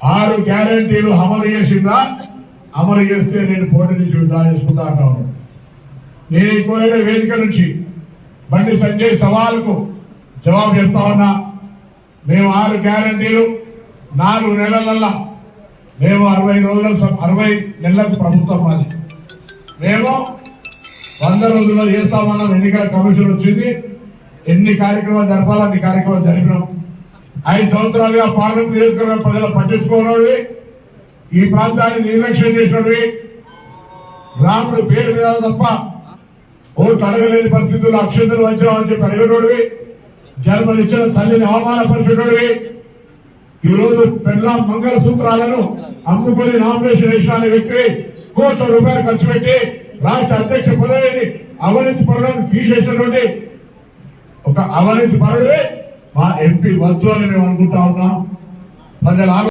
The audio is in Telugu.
6 గ్యారెంటీలు అమలు చేసిందా? అమలు చేస్తే నేను పోటీ నుంచి విడ్రా చేసుకుంటా అంటాను. నేను కోరిన వేదిక నుంచి బండి సంజయ్ సవాలుకు జవాబు చెప్తా ఉన్నా. మేము 6 గ్యారెంటీలు 4 నెలలల్లా మేము 60 నెలలకు ప్రభుత్వం మాది. మేము 100 రోజుల్లో చేస్తామన్నాం. ఎన్నికల కమిషన్ వచ్చింది. ఎన్ని కార్యక్రమాలు జరపాలో అన్ని కార్యక్రమాలు జరిపినాం. 5 సంవత్సరాలుగా పార్లమెంట్ నియోజకవర్గ ప్రజలు పట్టించుకోనోడివి, ఈ ప్రాంతాన్ని నిర్లక్ష్యం చేసినవి, రాముడు పేరు మీద తప్ప ఓట్లు అడగలేని పరిస్థితుల్లో అక్షంతలు వచ్చామని చెప్పి అడిగినోడివి, జన్మనిచ్చిన తల్లిని అవమానపరిచినోడివి, ఈ రోజు పెళ్ళాం మంగళ సూత్రాలను అమ్ముకుని నామినేషన్ వేసిన వ్యక్తి కోట్ల రూపాయలు ఖర్చు పెట్టి రాష్ట్ర అధ్యక్ష పదవిని అవినీతి పరులను తీసేసినటువంటి ఒక అవినీతి పరుడే మా ఎంపీ వద్దు అని మేము అనుకుంటా ఉన్నాం. ప్రజల